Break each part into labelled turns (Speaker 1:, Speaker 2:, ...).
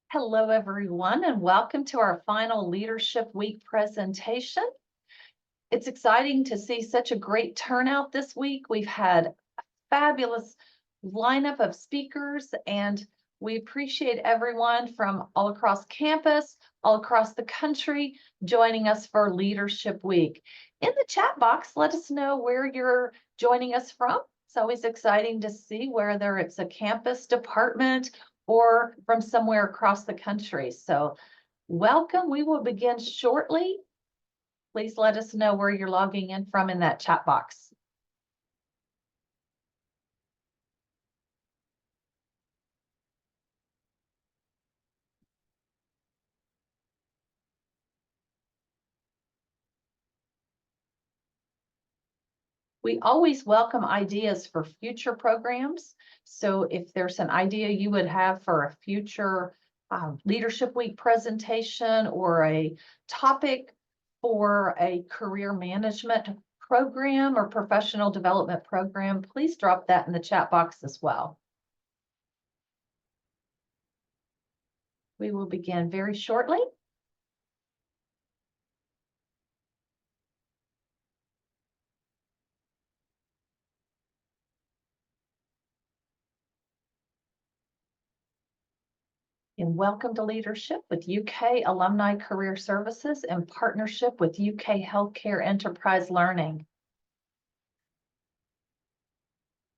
Speaker 1: Hello, everyone, and welcome to our final Leadership Week presentation. It's exciting to see such a great turnout this week. We've had a fabulous lineup of speakers, and we appreciate everyone from all across campus, all across the country, joining us for Leadership Week. In the chat box, let us know where you're joining us from. It's always exciting to see whether it's a campus department or from somewhere across the country. So welcome. We will begin shortly. Please let us know where you're logging in from in that chat box. We always welcome ideas for future programs. So if there's an idea you would have for a future Leadership Week presentation or a topic for a career management program or professional development program, please drop that in the chat box as well. We will begin very shortly. And welcome to Leadership with UK Alumni Career Services in partnership with UK Healthcare Enterprise Learning.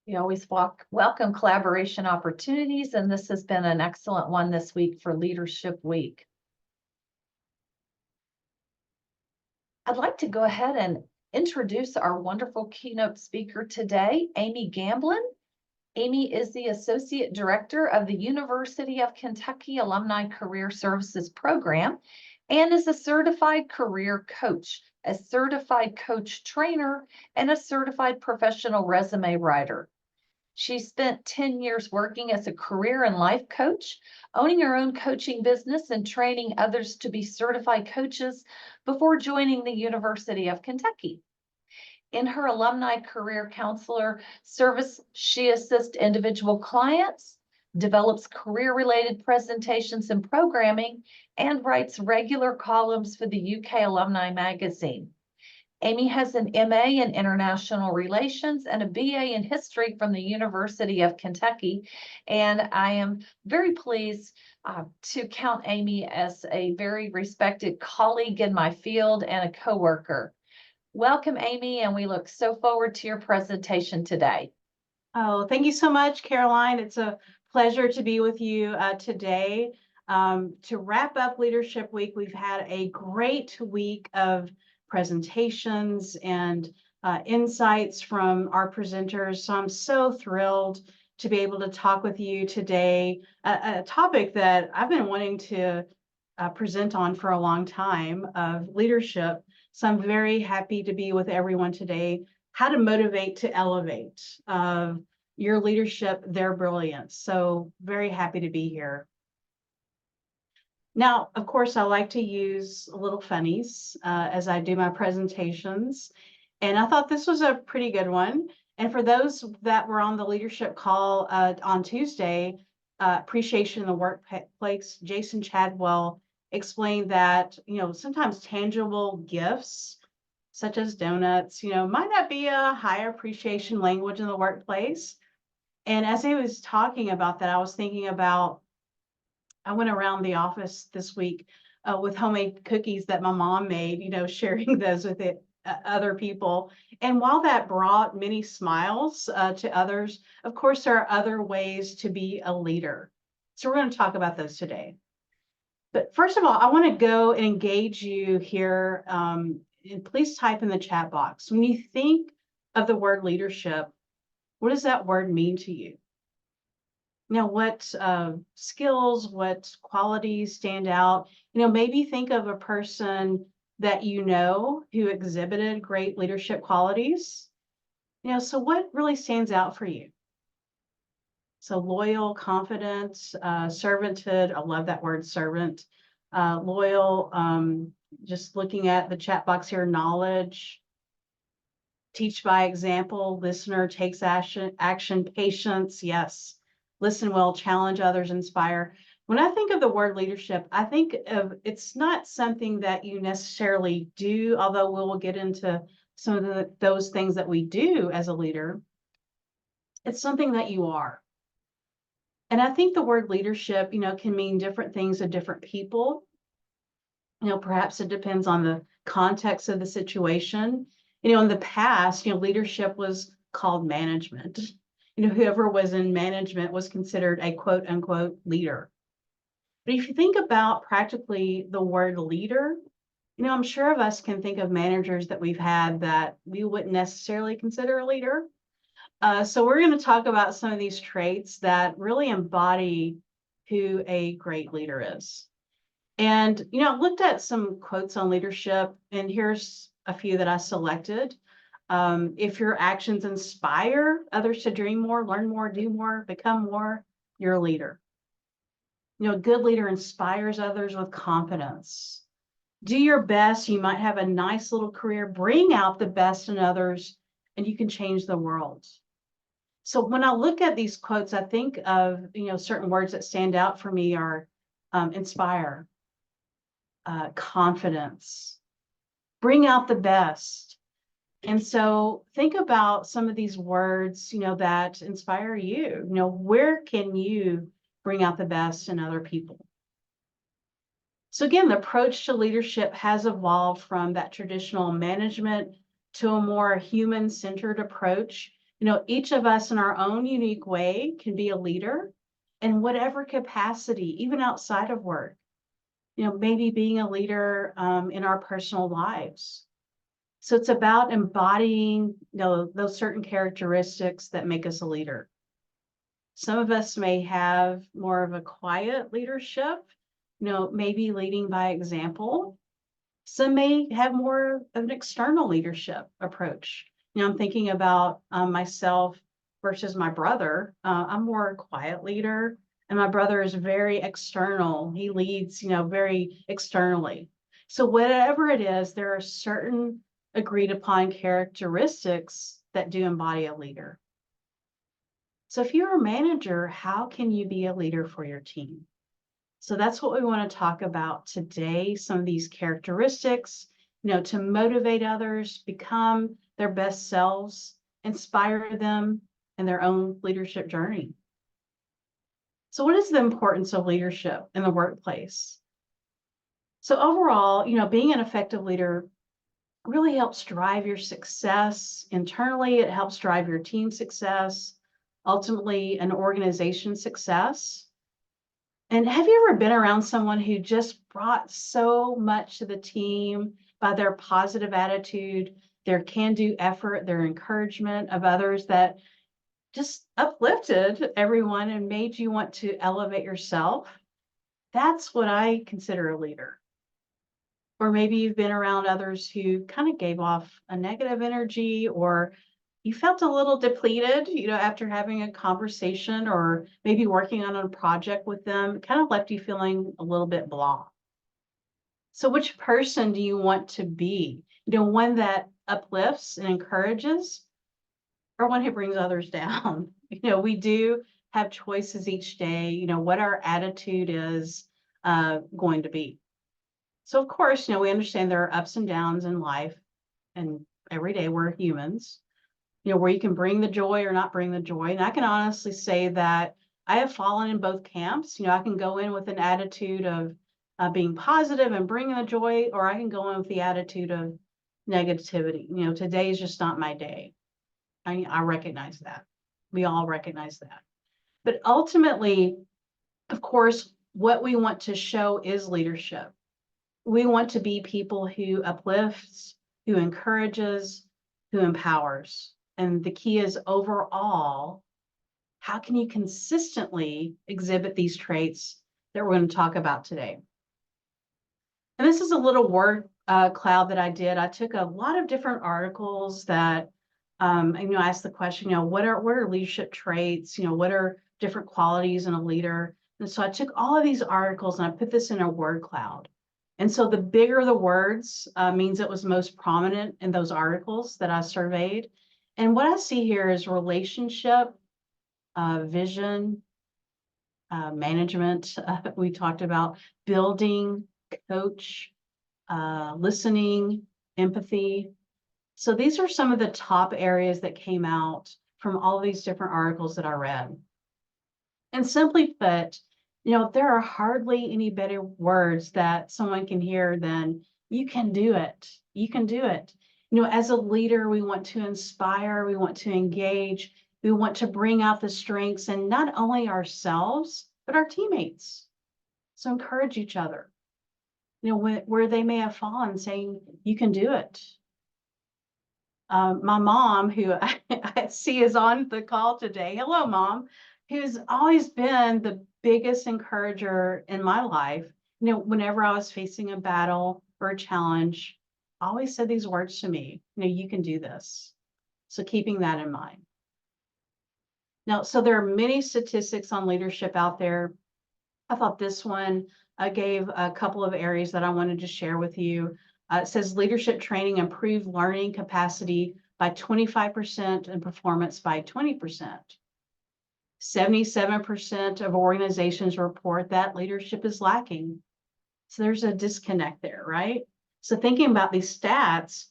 Speaker 1: We always welcome collaboration opportunities, and this has been an excellent one this week for Leadership Week. I'd like to go ahead and introduce our wonderful keynote speaker today, Amy Gamblin. Amy is the Associate Director of the University of Kentucky Alumni Career Services Program and is a certified career coach, a certified coach trainer, and a certified professional resume writer. She spent 10 years working as a career and life coach, owning her own coaching business and training others to be certified coaches before joining the University of Kentucky. In her alumni career counselor service, she assists individual clients, develops career-related presentations and programming, and writes regular columns for the UK Alumni Magazine. Amy has an MA in International Relations and a BA in History from the University of Kentucky, and I am very pleased to count Amy as a very respected colleague in my field and a coworker. Welcome, Amy, and we look so forward to your presentation today.
Speaker 2: Oh, thank you so much, Caroline. It's a pleasure to be with you today. To wrap up Leadership Week, we've had a great week of presentations and insights from our presenters. So I'm so thrilled to be able to talk with you today, a topic that I've been wanting to present on for a long time of leadership. So I'm very happy to be with everyone today. How to motivate to elevate your leadership, their brilliance. So very happy to be here. Now, of course, I like to use little funnies as I do my presentations. And I thought this was a pretty good one. And for those that were on the leadership call on Tuesday, Appreciation in the Workplace, Jason Chadwell explained that, sometimes tangible gifts, such as donuts, might not be a high appreciation language in the workplace. And as he was talking about that, I was thinking about, I went around the office this week with homemade cookies that my mom made, sharing those with other people. And while that brought many smiles to others, of course, there are other ways to be a leader. So we're going to talk about those today. But first of all, I want to go and engage you here. And please type in the chat box. When you think of the word leadership, what does that word mean to you? What skills, what qualities stand out? Maybe think of a person that who exhibited great leadership qualities. So what really stands out for you? So loyal, confident, servanthood. I love that word, servant. Loyal, just looking at the chat box here, knowledge, teach by example, listener, takes action, patience, yes. Listen well, challenge others, inspire. When I think of the word leadership, I think of it's not something that you necessarily do, although we will get into some of those things that we do as a leader. It's something that you are. And I think the word leadership, can mean different things to different people. Perhaps it depends on the context of the situation. In the past, leadership was called management. Whoever was in management was considered a quote unquote leader. But if you think about practically the word leader, I'm sure of us can think of managers that we've had that we wouldn't necessarily consider a leader. So we're going to talk about some of these traits that really embody who a great leader is. And, I looked at some quotes on leadership, and here's a few that I selected. If your actions inspire others to dream more, learn more, do more, become more, you're a leader. A good leader inspires others with confidence. Do your best. You might have a nice little career, bring out the best in others, and you can change the world. So when I look at these quotes, I think of, certain words that stand out for me are inspire, confidence, bring out the best. And so think about some of these words, that inspire you. Where can you bring out the best in other people? So again, the approach to leadership has evolved from that traditional management to a more human-centered approach. Each of us in our own unique way can be a leader in whatever capacity, even outside of work. Maybe being a leader in our personal lives. So it's about embodying, those certain characteristics that make us a leader. Some of us may have more of a quiet leadership, maybe leading by example. Some may have more of an external leadership approach. I'm thinking about myself versus my brother. I'm more a quiet leader, and my brother is very external. He leads, very externally. So whatever it is, there are certain agreed upon characteristics that do embody a leader. So if you're a manager, how can you be a leader for your team? So that's what we want to talk about today, some of these characteristics, to motivate others, become their best selves, inspire them in their own leadership journey. So what is the importance of leadership in the workplace? So overall, being an effective leader really helps drive your success internally. It helps drive your team success, ultimately an organization success. And have you ever been around someone who just brought so much to the team by their positive attitude, their can-do effort, their encouragement of others that just uplifted everyone and made you want to elevate yourself? That's what I consider a leader. Or maybe you've been around others who kind of gave off a negative energy, or you felt a little depleted, after having a conversation or maybe working on a project with them. It kind of left you feeling a little bit blah. So which person do you want to be? One that uplifts and encourages, or one who brings others down? We do have choices each day, what our attitude is going to be. So of course, we understand there are ups and downs in life, and every day we're humans, where you can bring the joy or not bring the joy. And I can honestly say that I have fallen in both camps. I can go in with an attitude of being positive and bringing the joy, or I can go in with the attitude of negativity. Today is just not my day. I recognize that. We all recognize that. But ultimately, of course, what we want to show is leadership. We want to be people who uplifts, who encourages, who empowers. And the key is overall, how can you consistently exhibit these traits that we're going to talk about today? And this is a little word cloud that I did. I took a lot of different articles that, asked the question, what are leadership traits? What are different qualities in a leader? And so I took all of these articles and I put this in a word cloud. And so the bigger the words means it was most prominent in those articles that I surveyed. And what I see here is relationship, vision, management. We talked about building, coach, listening, empathy. So these are some of the top areas that came out from all these different articles that I read. And simply put, there are hardly any better words that someone can hear than you can do it. You can do it. As a leader, we want to inspire, we want to engage, we want to bring out the strengths in not only ourselves, but our teammates. So encourage each other, where they may have fallen, saying, you can do it. My mom, who I see is on the call today. Hello, Mom, who's always been the biggest encourager in my life. Whenever I was facing a battle or a challenge, always said these words to me, you can do this. So keeping that in mind. Now, so there are many statistics on leadership out there. I thought this one gave a couple of areas that I wanted to share with you. It says leadership training improved learning capacity by 25% and performance by 20%. 77% of organizations report that leadership is lacking. So there's a disconnect there, right? So thinking about these stats,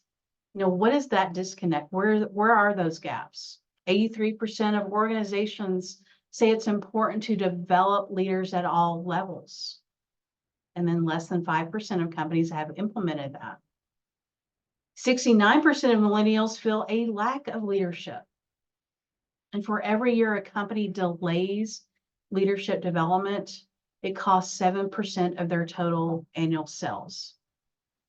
Speaker 2: what is that disconnect? Where are those gaps? 83% of organizations say it's important to develop leaders at all levels. And then less than 5% of companies have implemented that. 69% of millennials feel a lack of leadership. And for every year a company delays leadership development, it costs 7% of their total annual sales.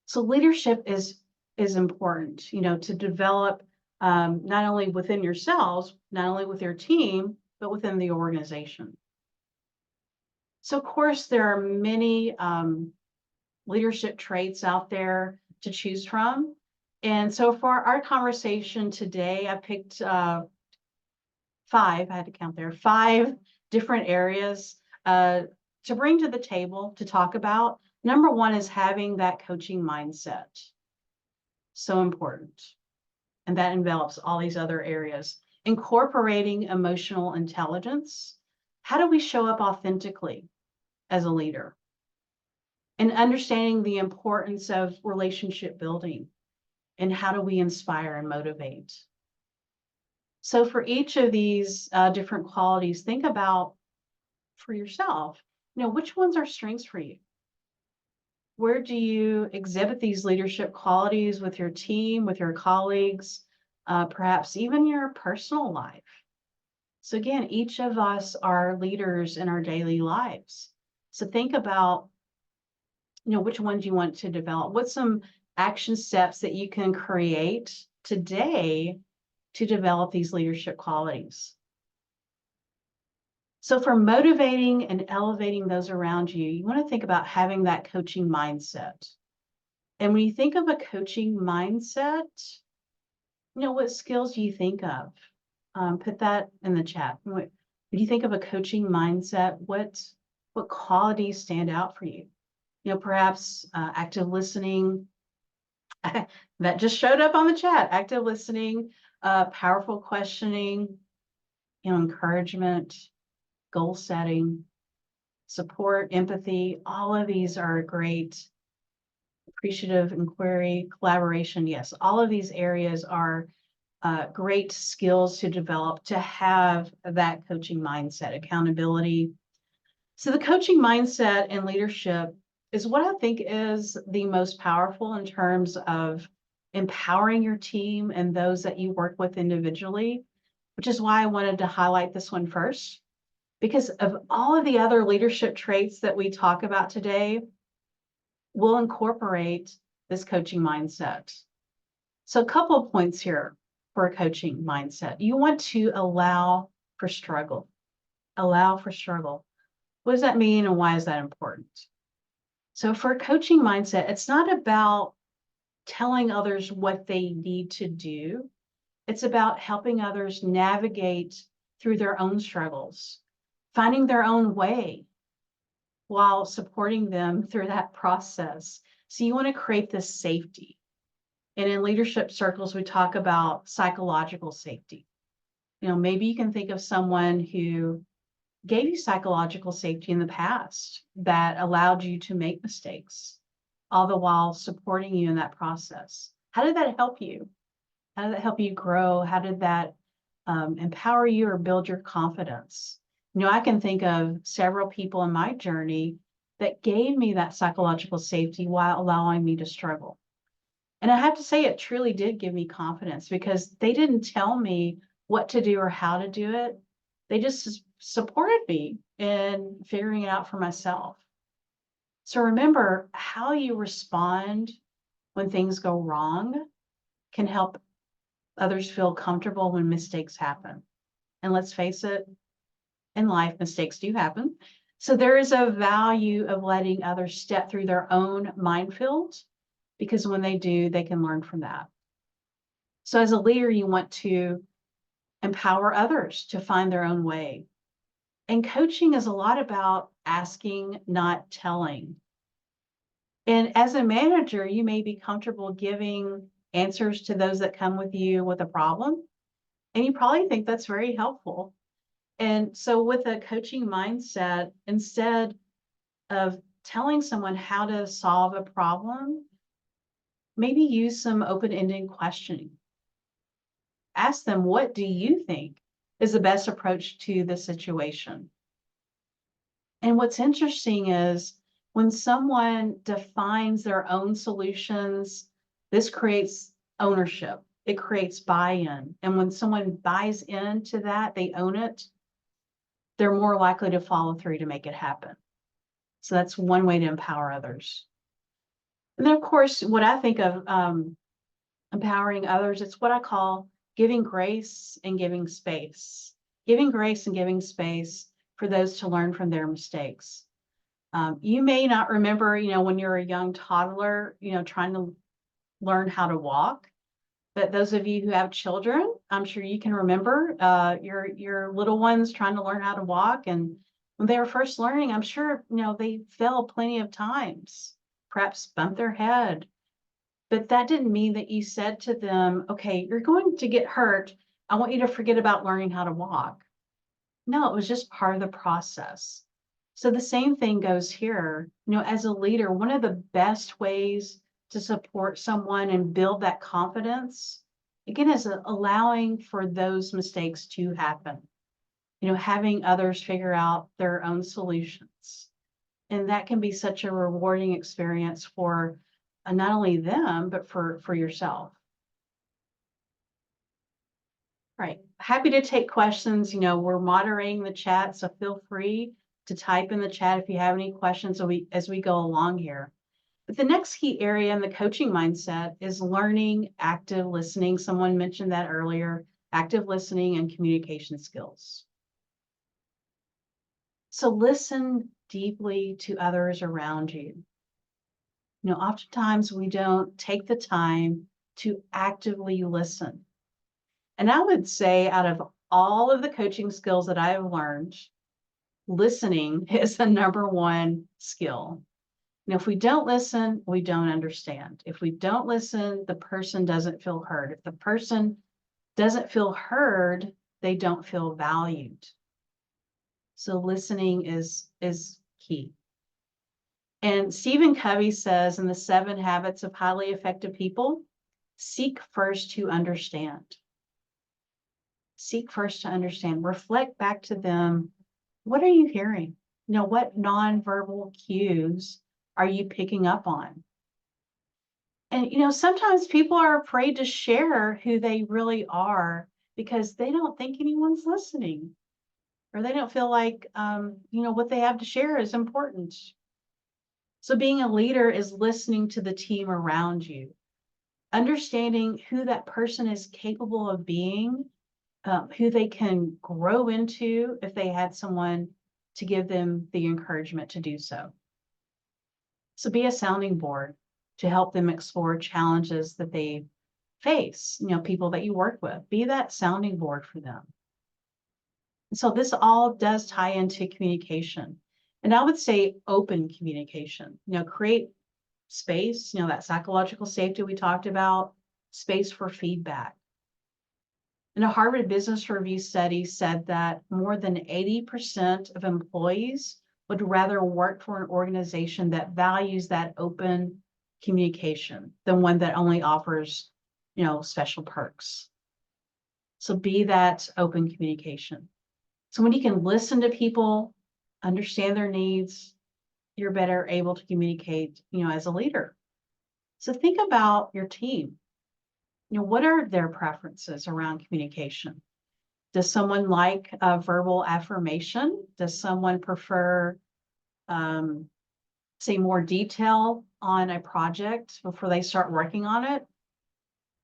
Speaker 2: So leadership is important, to develop not only within yourselves, not only with your team, but within the organization. So of course, there are many leadership traits out there to choose from. And so for our conversation today, I picked 5, I had to count there, 5 different areas to bring to the table to talk about. Number 1 is having that coaching mindset. So important. And that envelops all these other areas. Incorporating emotional intelligence. How do we show up authentically as a leader? And understanding the importance of relationship building and how do we inspire and motivate. So for each of these different qualities, think about for yourself, which ones are strengths for you? Where do you exhibit these leadership qualities with your team, with your colleagues, perhaps even your personal life? So again, each of us are leaders in our daily lives. So think about, which ones you want to develop. What's some action steps that you can create today to develop these leadership qualities? So for motivating and elevating those around you, you want to think about having that coaching mindset. And when you think of a coaching mindset, what skills do you think of? Put that in the chat. When you think of a coaching mindset, what qualities stand out for you? Perhaps active listening. That just showed up on the chat. Active listening, powerful questioning, encouragement, goal setting, support, empathy. All of these are great. Appreciative inquiry, collaboration. Yes, all of these areas are great skills to develop to have that coaching mindset, accountability. So the coaching mindset and leadership is what I think is the most powerful in terms of empowering your team and those that you work with individually, which is why I wanted to highlight this one first. Because of all of the other leadership traits that we talk about today, we'll incorporate this coaching mindset. So a couple of points here for a coaching mindset. You want to allow for struggle. Allow for struggle. What does that mean and why is that important? So for a coaching mindset, it's not about telling others what they need to do. It's about helping others navigate through their own struggles, finding their own way while supporting them through that process. So you want to create this safety. And in leadership circles, we talk about psychological safety. Maybe you can think of someone who gave you psychological safety in the past that allowed you to make mistakes, all the while supporting you in that process? How did that help you? How did that help you grow? How did that empower you or build your confidence? I can think of several people in my journey that gave me that psychological safety while allowing me to struggle. And I have to say, it truly did give me confidence because they didn't tell me what to do or how to do it. They just supported me in figuring it out for myself. So remember, how you respond when things go wrong can help others feel comfortable when mistakes happen. And let's face it, in life, mistakes do happen. So there is a value of letting others step through their own minefield, because when they do, they can learn from that. So as a leader, you want to empower others to find their own way. And coaching is a lot about asking, not telling. And as a manager, you may be comfortable giving answers to those that come with you with a problem. And you probably think that's very helpful. And so with a coaching mindset, instead of telling someone how to solve a problem, maybe use some open-ended questioning. Ask them, what do you think is the best approach to the situation? And what's interesting is when someone defines their own solutions, this creates ownership. It creates buy-in. And when someone buys into that, they own it, they're more likely to follow through to make it happen. So that's one way to empower others. And then, of course, what I think of empowering others, it's what I call giving grace and giving space. Giving grace and giving space for those to learn from their mistakes. You may not remember, when you're a young toddler, trying to learn how to walk. But those of you who have children, I'm sure you can remember your little ones trying to learn how to walk. And when they were first learning, I'm sure, they fell plenty of times, perhaps bumped their head. But that didn't mean that you said to them, okay, you're going to get hurt. I want you to forget about learning how to walk. No, it was just part of the process. So the same thing goes here. As a leader, one of the best ways to support someone and build that confidence, again, is allowing for those mistakes to happen. Having others figure out their own solutions. And that can be such a rewarding experience for not only them, but for yourself. Right. Happy to take questions. We're moderating the chat, so feel free to type in the chat if you have any questions as we go along here. But the next key area in the coaching mindset is learning active listening. Someone mentioned that earlier, active listening and communication skills. So listen deeply to others around you. Oftentimes we don't take the time to actively listen. And I would say out of all of the coaching skills that I have learned, listening is the number one skill. If we don't listen, we don't understand. If we don't listen, the person doesn't feel heard. If the person doesn't feel heard, they don't feel valued. So listening is key. And Stephen Covey says in the 7 Habits of Highly Effective People, seek first to understand. Seek first to understand. Reflect back to them. What are you hearing? What nonverbal cues are you picking up on? And sometimes people are afraid to share who they really are because they don't think anyone's listening, or they don't feel like what they have to share is important. So being a leader is listening to the team around you, understanding who that person is capable of being, who they can grow into if they had someone to give them the encouragement to do so. So be a sounding board to help them explore challenges that they face, people that you work with. Be that sounding board for them. So this all does tie into communication. And I would say open communication, create space, that psychological safety we talked about, space for feedback. And a Harvard Business Review study said that more than 80% of employees would rather work for an organization that values that open communication than one that only offers, special perks. So be that open communication. So when you can listen to people, understand their needs, you're better able to communicate, as a leader. So think about your team. What are their preferences around communication? Does someone like a verbal affirmation? Does someone prefer, say, more detail on a project before they start working on it?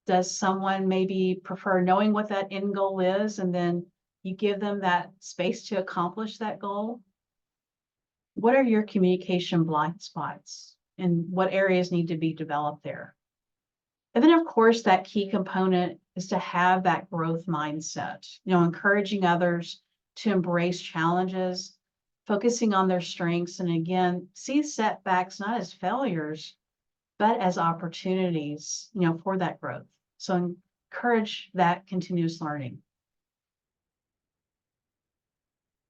Speaker 2: Does someone maybe prefer knowing what that end goal is and then you give them that space to accomplish that goal? What are your communication blind spots and what areas need to be developed there? And then, of course, that key component is to have that growth mindset, encouraging others to embrace challenges, focusing on their strengths, and again, see setbacks not as failures, but as opportunities, for that growth. So encourage that continuous learning.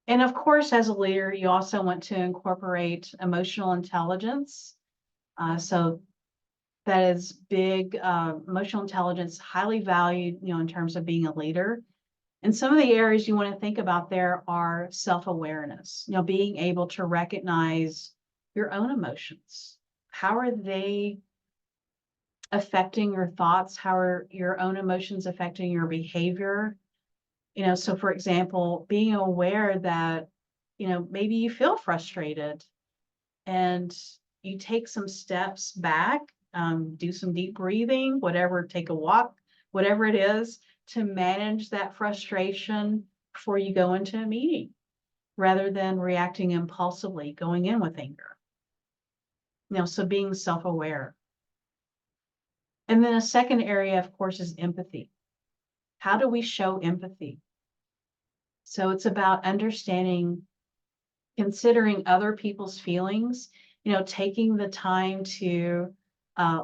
Speaker 2: And of course, as a leader, you also want to incorporate emotional intelligence. So that is big. Emotional intelligence, highly valued, in terms of being a leader. And some of the areas you want to think about there are self-awareness, being able to recognize your own emotions. How are they affecting your thoughts? How are your own emotions affecting your behavior? So for example, being aware that, maybe you feel frustrated and you take some steps back, do some deep breathing, whatever, take a walk, whatever it is, to manage that frustration before you go into a meeting, rather than reacting impulsively, going in with anger. So being self-aware. And then a second area, of course, is empathy. How do we show empathy? So it's about understanding, considering other people's feelings, taking the time to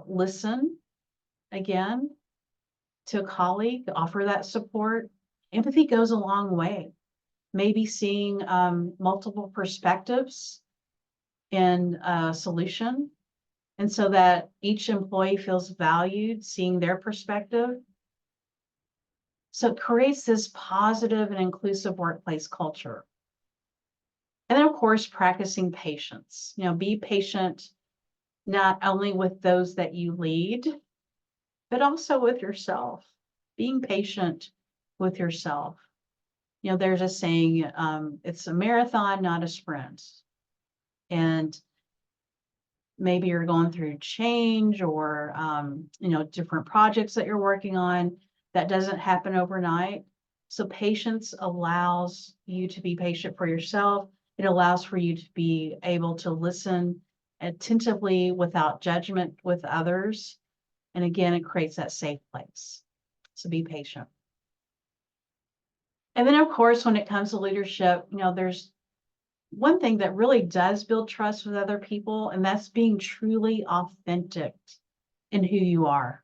Speaker 2: listen again to a colleague, offer that support. Empathy goes a long way. Maybe seeing multiple perspectives in a solution. And so that each employee feels valued, seeing their perspective. So it creates this positive and inclusive workplace culture. And then, of course, practicing patience. Be patient not only with those that you lead, but also with yourself. Being patient with yourself. There's a saying, it's a marathon, not a sprint. And maybe you're going through change or, different projects that you're working on. That doesn't happen overnight. So patience allows you to be patient for yourself. It allows for you to be able to listen attentively without judgment with others. And again, it creates that safe place. So be patient. And then, of course, when it comes to leadership, there's one thing that really does build trust with other people, and that's being truly authentic in who you are.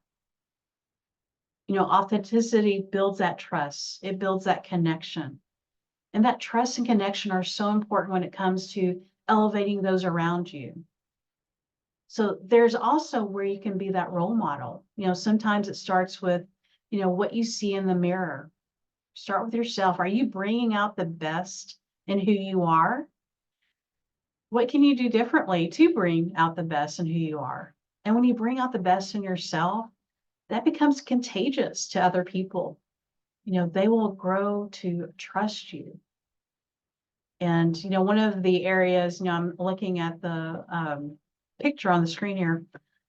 Speaker 2: Authenticity builds that trust. It builds that connection. And that trust and connection are so important when it comes to elevating those around you. So there's also where you can be that role model. Sometimes it starts with, what you see in the mirror. Start with yourself. Are you bringing out the best in who you are? What can you do differently to bring out the best in who you are? And when you bring out the best in yourself, that becomes contagious to other people. They will grow to trust you. And, one of the areas, I'm looking at the picture on the screen here,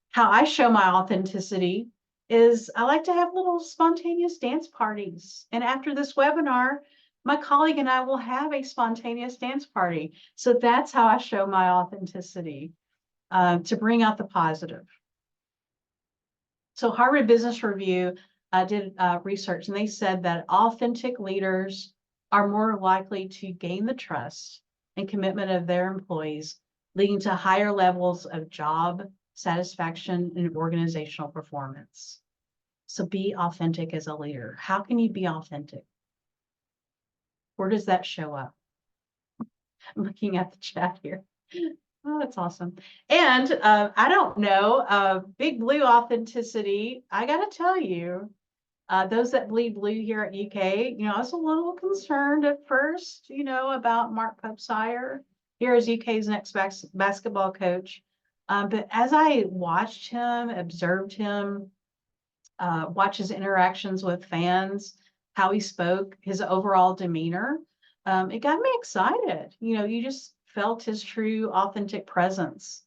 Speaker 2: how I show my authenticity is I like to have little spontaneous dance parties. And after this webinar, my colleague and I will have a spontaneous dance party. So that's how I show my authenticity, to bring out the positive. So Harvard Business Review did research, and they said that authentic leaders are more likely to gain the trust and commitment of their employees, leading to higher levels of job satisfaction and organizational performance. So be authentic as a leader. How can you be authentic? Where does that show up? I'm looking at the chat here. Oh, that's awesome. And I don't know, Big Blue authenticity. I got to tell you, those that bleed blue here at UK, I was a little concerned at first, about Mark Pupsire here as UK's next basketball coach. But as I watched him, observed him, watch his interactions with fans, how he spoke, his overall demeanor, it got me excited. You just felt his true, authentic presence.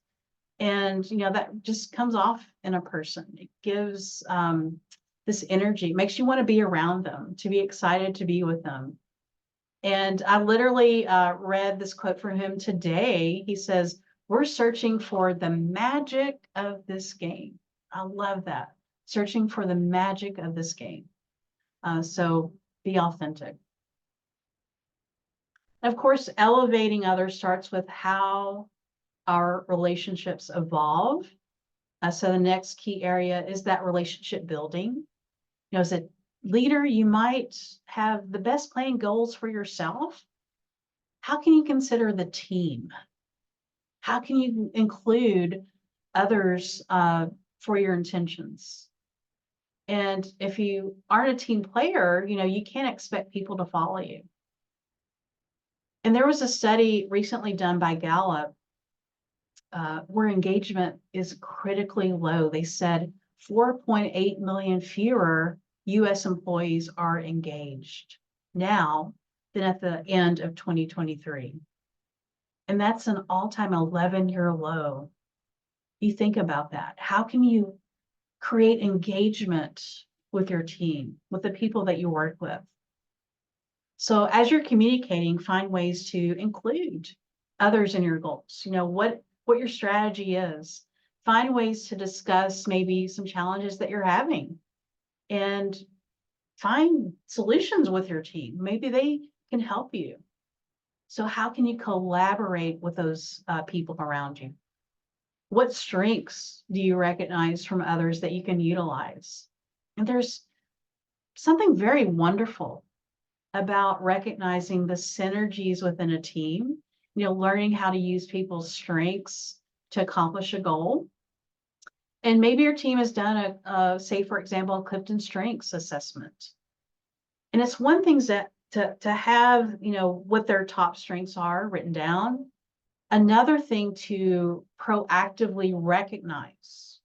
Speaker 2: And, that just comes off in a person. It gives this energy, makes you want to be around them, to be excited to be with them. And I literally read this quote from him today. He says, "We're searching for the magic of this game." I love that. Searching for the magic of this game. So be authentic. Of course, elevating others starts with how our relationships evolve. So the next key area is that relationship building. As a leader, you might have the best plan goals for yourself. How can you consider the team? How can you include others for your intentions? And if you aren't a team player, you can't expect people to follow you. And there was a study recently done by Gallup where engagement is critically low. They said 4.8 million fewer US employees are engaged now than at the end of 2023. And that's an all-time 11-year low. You think about that. How can you create engagement with your team, with the people that you work with? So as you're communicating, find ways to include others in your goals. What your strategy is. Find ways to discuss maybe some challenges that you're having and find solutions with your team. Maybe they can help you. So how can you collaborate with those people around you? What strengths do you recognize from others that you can utilize? And there's something very wonderful about recognizing the synergies within a team, learning how to use people's strengths to accomplish a goal. And maybe your team has done say, for example, a Clifton Strengths assessment. And it's one thing to have, what their top strengths are written down. Another thing to proactively recognize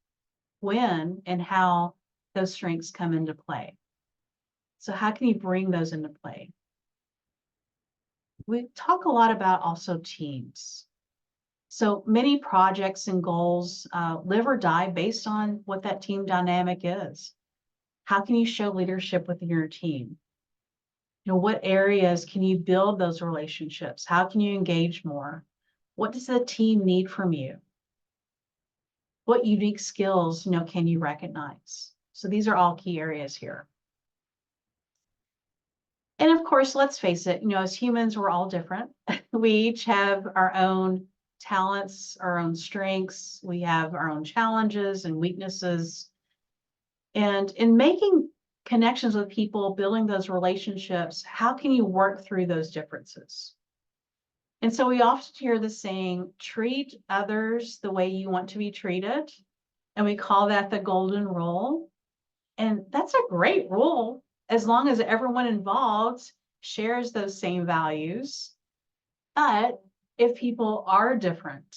Speaker 2: when and how those strengths come into play. So how can you bring those into play? We talk a lot about also teams. So many projects and goals live or die based on what that team dynamic is. How can you show leadership within your team? What areas can you build those relationships? How can you engage more? What does the team need from you? What unique skills, can you recognize? So these are all key areas here. And of course, let's face it, as humans, we're all different. We each have our own talents, our own strengths. We have our own challenges and weaknesses. And in making connections with people, building those relationships, how can you work through those differences? And so we often hear the saying, treat others the way you want to be treated. And we call that the golden rule. And that's a great rule, as long as everyone involved shares those same values. But if people are different,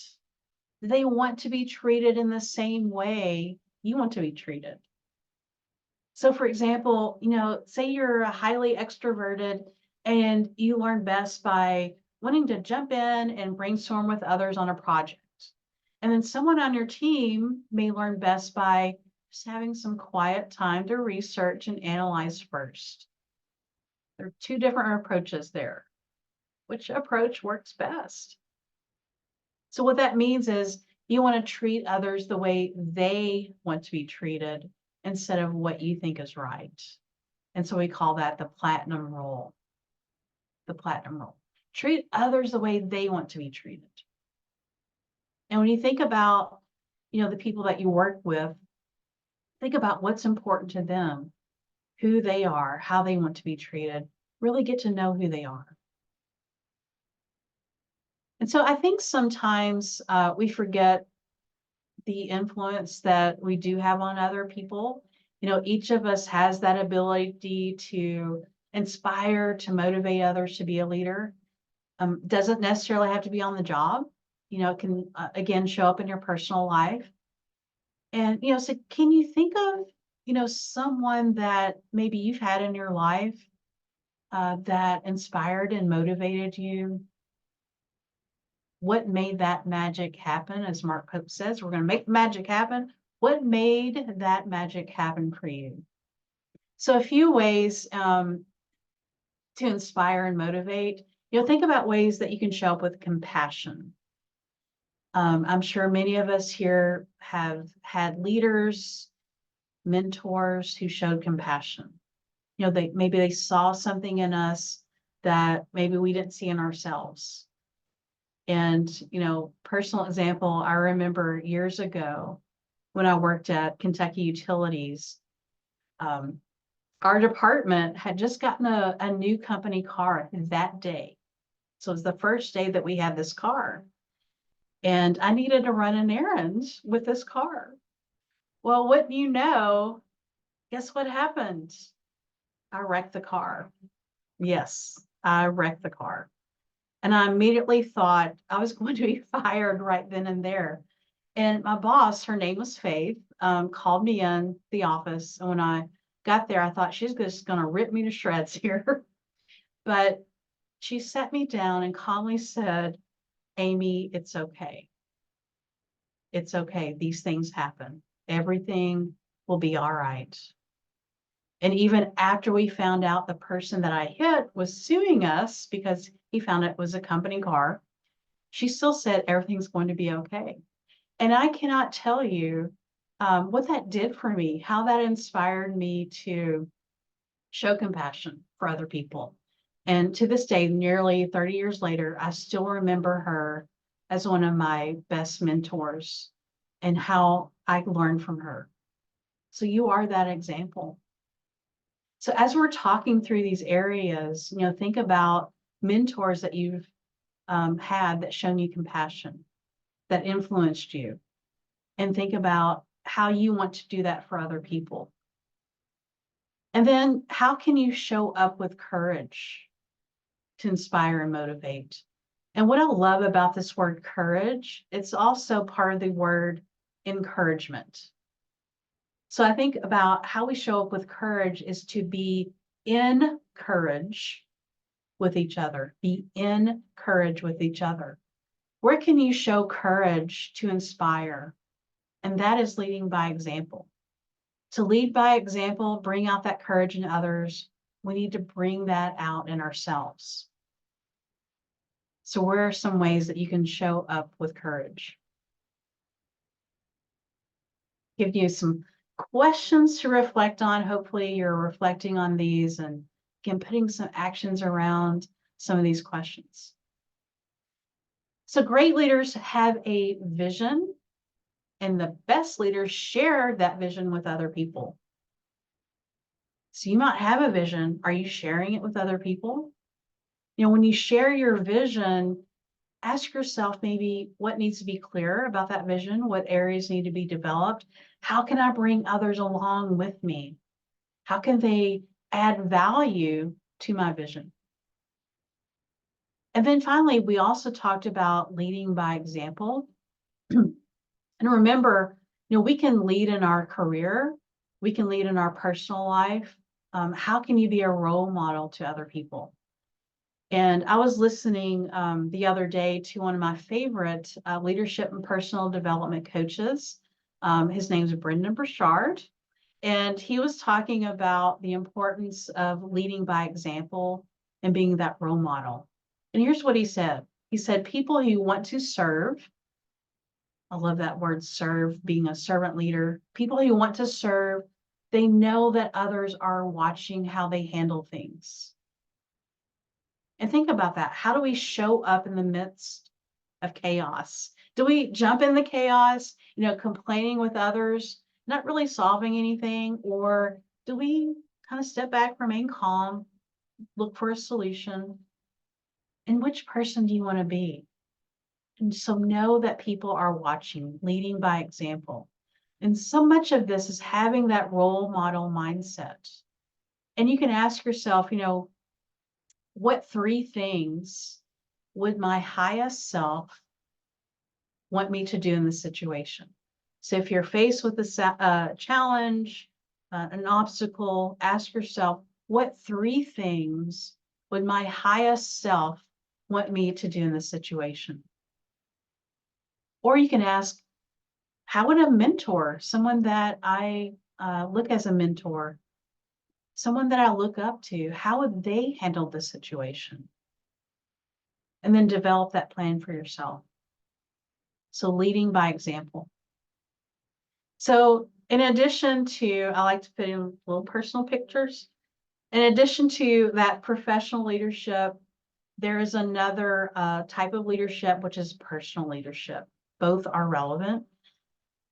Speaker 2: they want to be treated in the same way you want to be treated. So for example, say you're highly extroverted and you learn best by wanting to jump in and brainstorm with others on a project. And then someone on your team may learn best by just having some quiet time to research and analyze first. There are two different approaches there. Which approach works best? So what that means is you want to treat others the way they want to be treated instead of what you think is right. And so we call that the platinum rule. The platinum rule. Treat others the way they want to be treated. And when you think about, the people that you work with, Think about what's important to them, who they are, how they want to be treated. Really get to know who they are. And so I think sometimes we forget the influence that we do have on other people. Each of us has that ability to inspire, to motivate others to be a leader. Doesn't necessarily have to be on the job. It can, again, show up in your personal life. And, so can you think of, someone that maybe you've had in your life that inspired and motivated you? What made that magic happen? As Mark Pope says, we're going to make the magic happen. What made that magic happen for you? So a few ways to inspire and motivate. Think about ways that you can show up with compassion. I'm sure many of us here have had leaders, mentors who showed compassion. Maybe they saw something in us that maybe we didn't see in ourselves. And, personal example, I remember years ago when I worked at Kentucky Utilities, our department had just gotten a new company car that day. So it was the first day that we had this car. And I needed to run an errand with this car. Well, wouldn't you know, guess what happened? I wrecked the car. Yes, I wrecked the car. And I immediately thought I was going to be fired right then and there. And my boss, her name was Faith, called me in the office. And when I got there, I thought she's just going to rip me to shreds here. But she sat me down and calmly said, Amy, it's okay. It's okay. These things happen. Everything will be all right. And even after we found out the person that I hit was suing us because he found it was a company car, she still said everything's going to be okay. And I cannot tell you what that did for me, how that inspired me to show compassion for other people. And to this day, nearly 30 years later, I still remember her as one of my best mentors and how I learned from her. So you are that example. So as we're talking through these areas, think about mentors that you've had that shown you compassion, that influenced you, and think about how you want to do that for other people. And then how can you show up with courage to inspire and motivate? And what I love about this word courage, it's also part of the word encouragement. So I think about how we show up with courage is to be in courage with each other, be in courage with each other. Where can you show courage to inspire? And that is leading by example. To lead by example, bring out that courage in others, we need to bring that out in ourselves. So where are some ways that you can show up with courage? Give you some questions to reflect on. Hopefully you're reflecting on these and again, putting some actions around some of these questions. So great leaders have a vision, and the best leaders share that vision with other people. So you might have a vision. Are you sharing it with other people? When you share your vision, ask yourself maybe what needs to be clear about that vision, what areas need to be developed. How can I bring others along with me? How can they add value to my vision? And then finally, we also talked about leading by example. And remember, we can lead in our career, we can lead in our personal life. How can you be a role model to other people? And I was listening the other day to one of my favorite leadership and personal development coaches. His name's Brendan Burchard. And he was talking about the importance of leading by example and being that role model. And here's what he said. He said, people who want to serve, I love that word serve, being a servant leader. People who want to serve, they know that others are watching how they handle things. And think about that. How do we show up in the midst of chaos? Do we jump in the chaos, complaining with others? not really solving anything? Or do we kind of step back, remain calm, look for a solution? And which person do you want to be? And so know that people are watching, leading by example. And so much of this is having that role model mindset. And you can ask yourself, what three things would my highest self want me to do in this situation? So if you're faced with a challenge, an obstacle, ask yourself, what three things would my highest self want me to do in this situation? Or you can ask, how would a mentor, someone that I look as a mentor, someone that I look up to, how would they handle the situation? And then develop that plan for yourself. So leading by example. So in addition to, I like to put in little personal pictures. In addition to that professional leadership, there is another type of leadership, which is personal leadership. Both are relevant.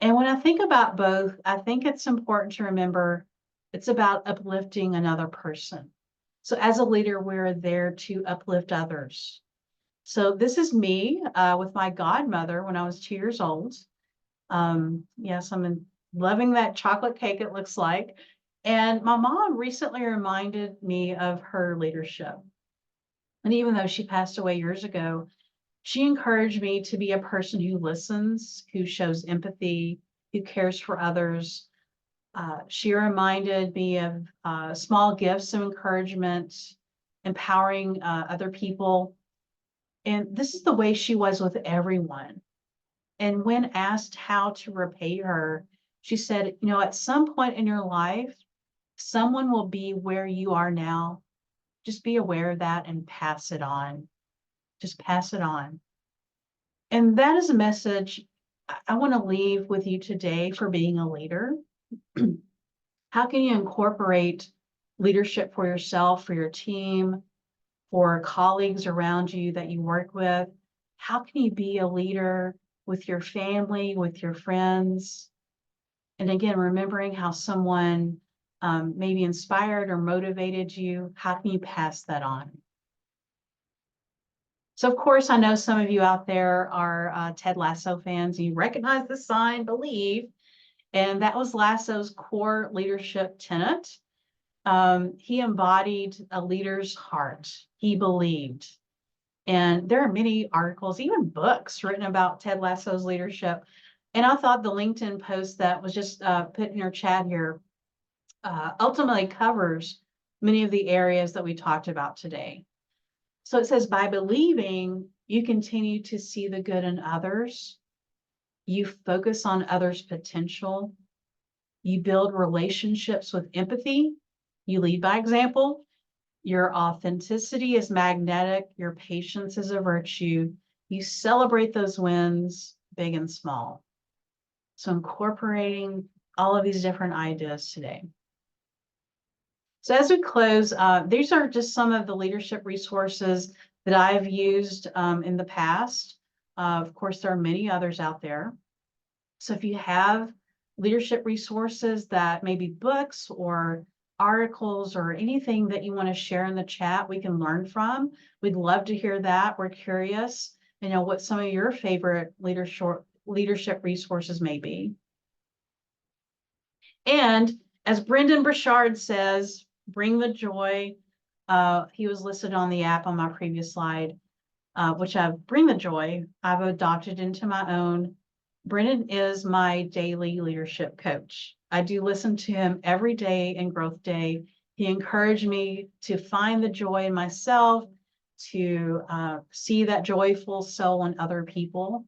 Speaker 2: And when I think about both, I think it's important to remember it's about uplifting another person. So as a leader, we're there to uplift others. So this is me with my godmother when I was 2 years old. Yes, loving that chocolate cake, it looks like. And my mom recently reminded me of her leadership. And even though she passed away years ago, she encouraged me to be a person who listens, who shows empathy, who cares for others. She reminded me of small gifts of encouragement, empowering other people. And this is the way she was with everyone. And when asked how to repay her, she said, at some point in your life, someone will be where you are now. Just be aware of that and pass it on. Just pass it on. And that is a message I want to leave with you today for being a leader. How can you incorporate leadership for yourself, for your team, for colleagues around you that you work with? How can you be a leader with your family, with your friends? And again, remembering how someone maybe inspired or motivated you, how can you pass that on? So, of course, I know some of you out there are Ted Lasso fans. You recognize the sign, believe. And that was Lasso's core leadership tenet. He embodied a leader's heart. He believed. And there are many articles, even books written about Ted Lasso's leadership. And I thought the LinkedIn post that was just put in your chat here ultimately covers many of the areas that we talked about today. So it says, by believing, you continue to see the good in others. You focus on others' potential. You build relationships with empathy. You lead by example. Your authenticity is magnetic. Your patience is a virtue. You celebrate those wins, big and small. So incorporating all of these different ideas today. So as we close, these are just some of the leadership resources that I've used in the past. Of course, there are many others out there. So if you have leadership resources that may be books or articles or anything that you want to share in the chat, we can learn from. We'd love to hear that. We're curious, what some of your favorite leadership resources may be. And as Brendan Burchard says, bring the joy. He was listed on the app on my previous slide, which bring the joy I've adopted into my own. Brendan is my daily leadership coach. I do listen to him every day in Growth Day. He encouraged me to find the joy in myself, to see that joyful soul in other people.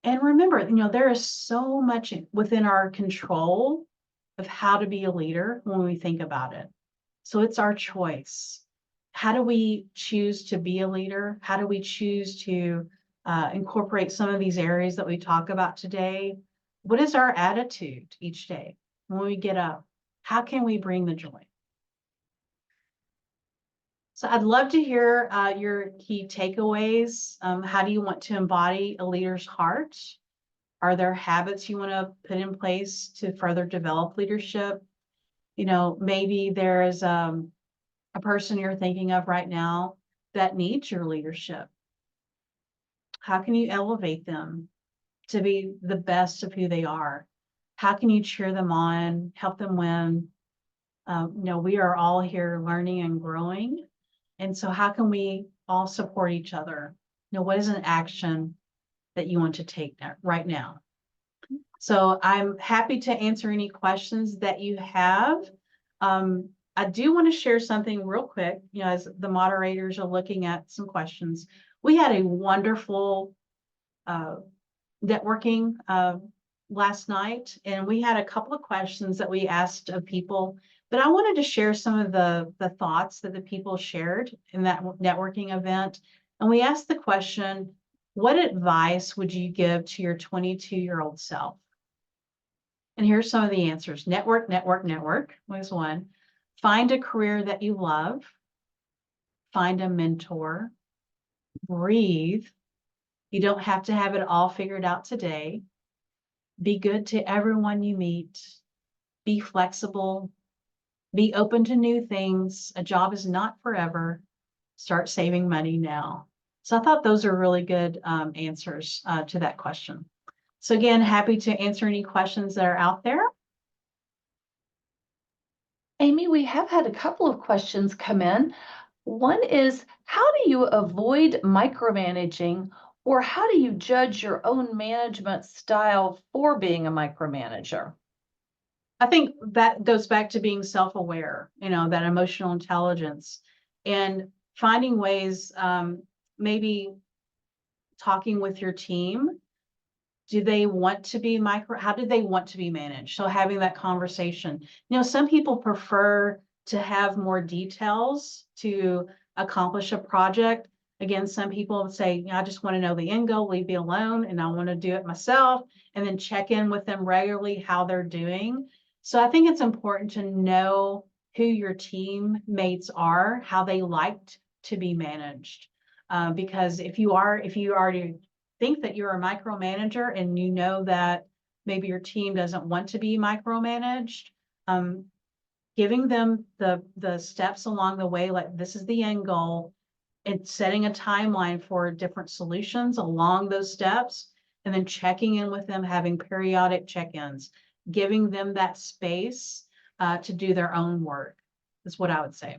Speaker 2: And remember, there is so much within our control of how to be a leader when we think about it. So it's our choice. How do we choose to be a leader? How do we choose to incorporate some of these areas that we talk about today? What is our attitude each day when we get up? How can we bring the joy? So I'd love to hear your key takeaways. How do you want to embody a leader's heart? Are there habits you want to put in place to further develop leadership? You know, maybe there is a person you're thinking of right now that needs your leadership. How can you elevate them to be the best of who they are? How can you cheer them on, help them win? You know, we are all here learning and growing. And so how can we all support each other? You know, what is an action that you want to take right now? So I'm happy to answer any questions that you have. I do want to share something real quick, you know, as the moderators are looking at some questions. We had a wonderful networking last night, and we had a couple of questions that we asked of people, but I wanted to share some of the thoughts that the people shared in that networking event. And we asked the question, what advice would you give to your 22-year-old self? And here's some of the answers. Network, network, network was one. Find a career that you love. Find a mentor. Breathe. You don't have to have it all figured out today. Be good to everyone you meet. Be flexible. Be open to new things. A job is not forever. Start saving money now. So I thought those are really good answers to that question. So again, happy to answer any questions that are out there.
Speaker 1: Amy, we have had a couple of questions come in. One is, how do you avoid micromanaging, or how do you judge your own management style for being a micromanager?
Speaker 2: I think that goes back to being self-aware, you know, that emotional intelligence and finding ways, maybe talking with your team. Do they want to be how do they want to be managed? So having that conversation. You know, some people prefer to have more details to accomplish a project. Again, some people say, you know, I just want to know the end goal, leave me alone, and I want to do it myself, and then check in with them regularly how they're doing. So I think it's important to know who your teammates are, how they liked to be managed. Because if you already think that you're a micromanager and you know that maybe your team doesn't want to be micromanaged, giving them the steps along the way, like this is the end goal, and setting a timeline for different solutions along those steps, and then checking in with them, having periodic check-ins, giving them that space to do their own work is what I would say.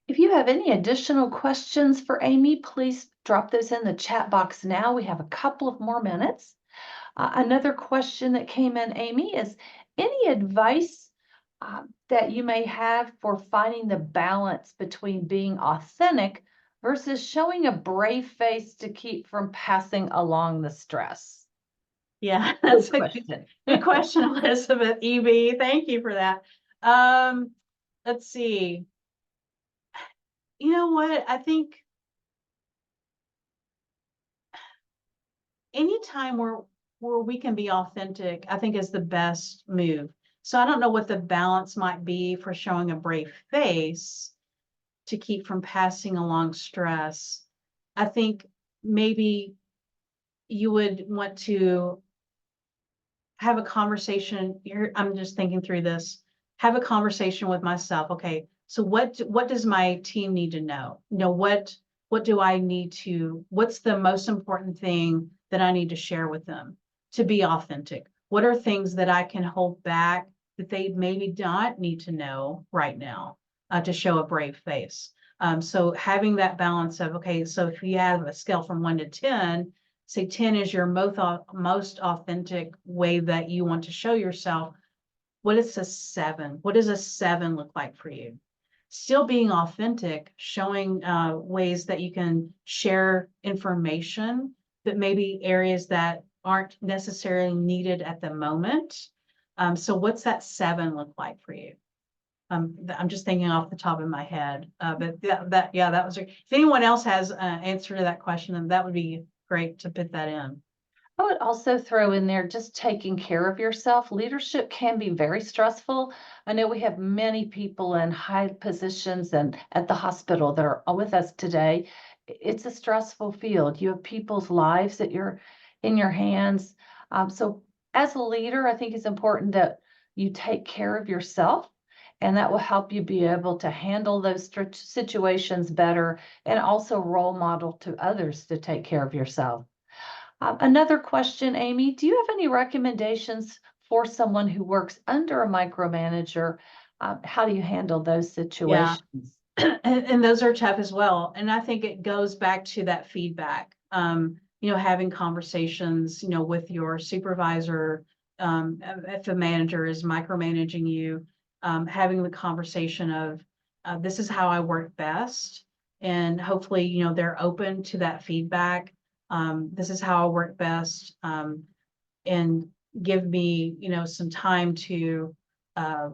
Speaker 1: If you have any additional questions for Amy, please drop those in the chat box now. We have a couple of more minutes. Another question that came in, Amy, is any advice that you may have for finding the balance between being authentic versus showing a brave face to keep from passing along the stress?
Speaker 2: Yeah, that's a
Speaker 1: Question.
Speaker 2: good question, Elizabeth EB. Thank you for that. Let's see. You know what? I think anytime where we can be authentic, I think is the best move. So I don't know what the balance might be for showing a brave face to keep from passing along stress. I think maybe you would want to have a conversation. I'm just thinking through this. Have a conversation with myself. Okay, so what does my team need to know? You know, what do I need to? What's the most important thing that I need to share with them to be authentic? What are things that I can hold back that they maybe not need to know right now to show a brave face? So having that balance of, okay, so if you have a scale from 1 to 10, say 10 is your most authentic way that you want to show yourself. What is a 7? What does a 7 look like for you? Still being authentic, showing ways that you can share information, but maybe areas that aren't necessarily needed at the moment. So what's that 7 look like for you? I'm just thinking off the top of my head, but that was. If anyone else has an answer to that question, then that would be great to put that in.
Speaker 1: I would also throw in there just taking care of yourself. Leadership can be very stressful. I know we have many people in high positions and at the hospital that are with us today. It's a stressful field. You have people's lives that you're in your hands. So as a leader, I think it's important that you take care of yourself, and that will help you be able to handle those situations better and also role model to others to take care of yourself. Another question, Amy, do you have any recommendations for someone who works under a micromanager? How do you handle those
Speaker 2: Yeah.
Speaker 1: situations?
Speaker 2: And those are tough as well. And I think it goes back to that feedback. Having conversations, with your supervisor, if a manager is micromanaging you, having the conversation of, this is how I work best. And hopefully, they're open to that feedback. This is how I work best. And give me, some time uh,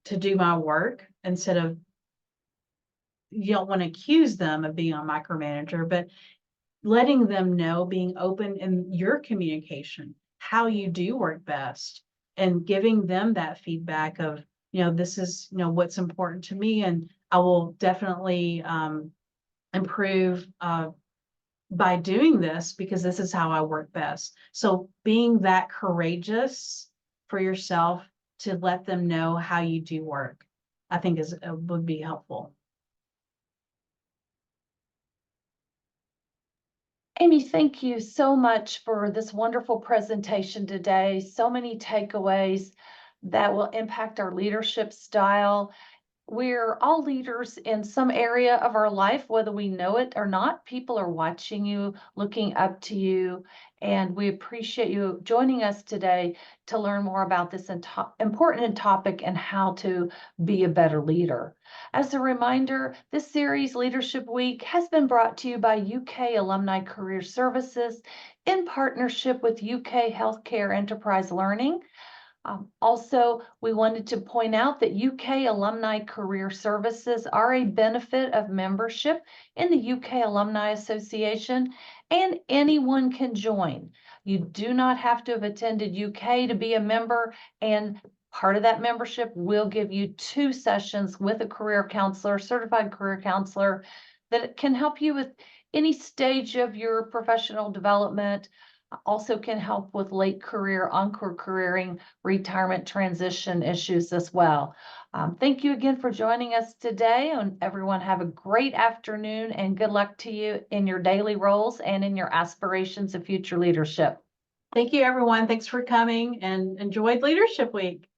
Speaker 2: to do my work instead of, you don't want to accuse them of being a micromanager, but letting them know, being open in your communication, how you do work best, and giving them that feedback of, this is, what's important to me, and I will definitely improve by doing this because this is how I work best. So being that courageous for yourself to let them know how you do work, I think would be helpful.
Speaker 1: Amy, thank you so much for this wonderful presentation today. So many takeaways that will impact our leadership style. We're all leaders in some area of our life, whether we know it or not. People are watching you, looking up to you, and we appreciate you joining us today to learn more about this important topic and how to be a better leader. As a reminder, this series, Leadership Week, has been brought to you by UK Alumni Career Services in partnership with UK Healthcare Enterprise Learning. Also, we wanted to point out that UK Alumni Career Services are a benefit of membership in the UK Alumni Association, and anyone can join. You do not have to have attended UK to be a member, and part of that membership will give you 2 sessions with a career counselor, certified career counselor, that can help you with any stage of your professional development. Also can help with late career, encore careering, retirement transition issues as well. Thank you again for joining us today, and everyone have a great afternoon and good luck to you in your daily roles and in your aspirations of future leadership.
Speaker 2: Thank you, everyone. Thanks for coming and enjoyed Leadership Week.